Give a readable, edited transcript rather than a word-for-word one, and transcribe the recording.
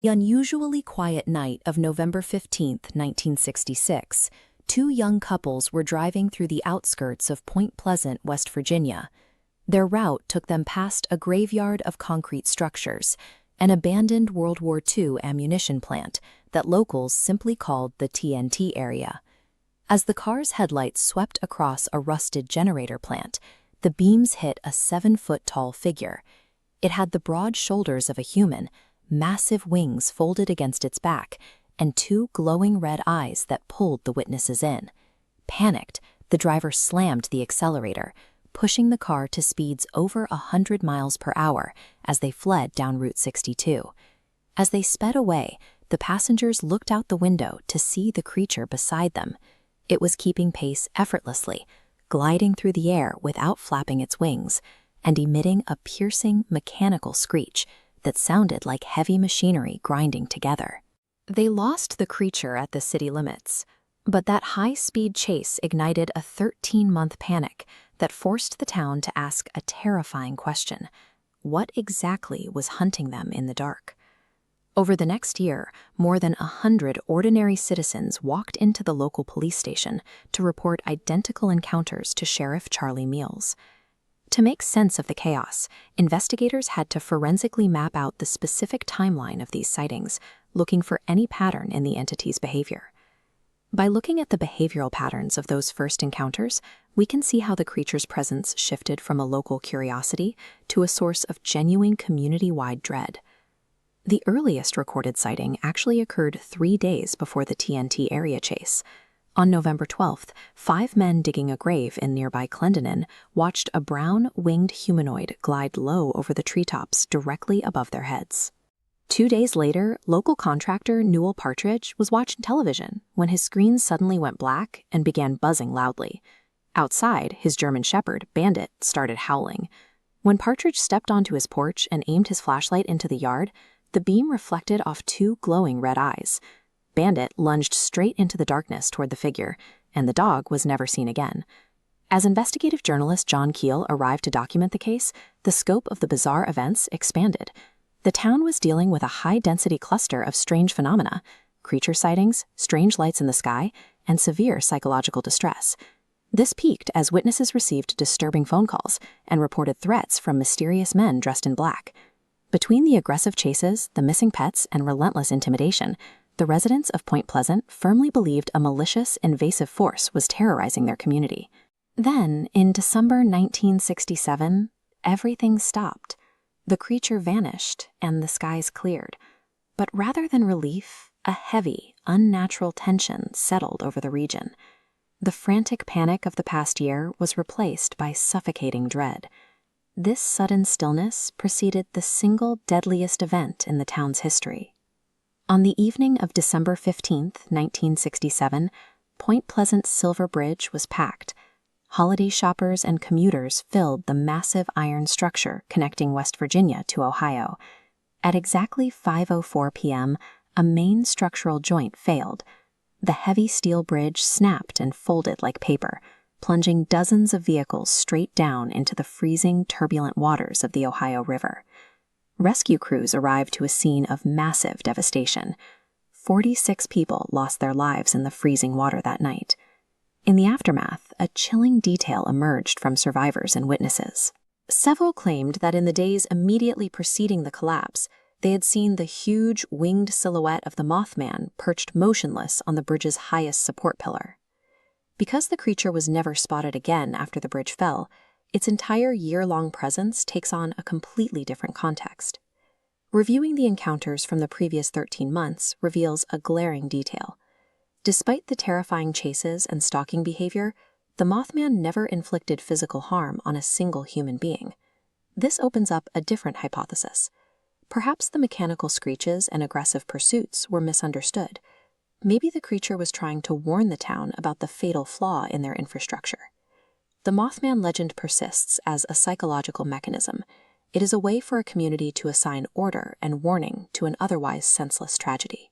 The unusually quiet night of November 15, 1966, two young couples were driving through the outskirts of Point Pleasant, West Virginia. Their route took them past a graveyard of concrete structures, an abandoned World War II ammunition plant that locals simply called the TNT area. As the car's headlights swept across a rusted generator plant, the beams hit a 7-foot-tall figure. It had the broad shoulders of a human, massive wings folded against its back, and two glowing red eyes that pulled the witnesses in. Panicked, the driver slammed the accelerator, pushing the car to speeds over 100 miles per hour as they fled down Route 62. As they sped away, the passengers looked out the window to see the creature beside them. It was keeping pace effortlessly, gliding through the air without flapping its wings, and emitting a piercing mechanical screech that sounded like heavy machinery grinding together. They lost the creature at the city limits, but that high-speed chase ignited a 13-month panic that forced the town to ask a terrifying question: what exactly was hunting them in the dark? Over the next year, more than 100 ordinary citizens walked into the local police station to report identical encounters to Sheriff Charlie Meals. To make sense of the chaos, investigators had to forensically map out the specific timeline of these sightings, looking for any pattern in the entity's behavior. By looking at the behavioral patterns of those first encounters, we can see how the creature's presence shifted from a local curiosity to a source of genuine community-wide dread. The earliest recorded sighting actually occurred 3 days before the TNT area chase. On November 12th, 5 men digging a grave in nearby Clendenin watched a brown, winged humanoid glide low over the treetops directly above their heads. 2 days later, local contractor Newell Partridge was watching television when his screen suddenly went black and began buzzing loudly. Outside, his German Shepherd, Bandit, started howling. When Partridge stepped onto his porch and aimed his flashlight into the yard, the beam reflected off 2 glowing red eyes. Bandit lunged straight into the darkness toward the figure, and the dog was never seen again. As investigative journalist John Keel arrived to document the case, the scope of the bizarre events expanded. The town was dealing with a high-density cluster of strange phenomena: creature sightings, strange lights in the sky, and severe psychological distress. This peaked as witnesses received disturbing phone calls and reported threats from mysterious men dressed in black. Between the aggressive chases, the missing pets, and relentless intimidation, the residents of Point Pleasant firmly believed a malicious, invasive force was terrorizing their community. Then, in December 1967, everything stopped. The creature vanished, and the skies cleared. But rather than relief, a heavy, unnatural tension settled over the region. The frantic panic of the past year was replaced by suffocating dread. This sudden stillness preceded the single deadliest event in the town's history. On the evening of December 15, 1967, Point Pleasant's Silver Bridge was packed. Holiday shoppers and commuters filled the massive iron structure connecting West Virginia to Ohio. At exactly 5:04 p.m., a main structural joint failed. The heavy steel bridge snapped and folded like paper, plunging dozens of vehicles straight down into the freezing, turbulent waters of the Ohio River. Rescue crews arrived to a scene of massive devastation. 46 people lost their lives in the freezing water that night. In the aftermath, a chilling detail emerged from survivors and witnesses. Several claimed that in the days immediately preceding the collapse, they had seen the huge, winged silhouette of the Mothman perched motionless on the bridge's highest support pillar. Because the creature was never spotted again after the bridge fell, its entire year-long presence takes on a completely different context. Reviewing the encounters from the previous 13 months reveals a glaring detail. Despite the terrifying chases and stalking behavior, the Mothman never inflicted physical harm on a single human being. This opens up a different hypothesis. Perhaps the mechanical screeches and aggressive pursuits were misunderstood. Maybe the creature was trying to warn the town about the fatal flaw in their infrastructure. The Mothman legend persists as a psychological mechanism. It is a way for a community to assign order and warning to an otherwise senseless tragedy.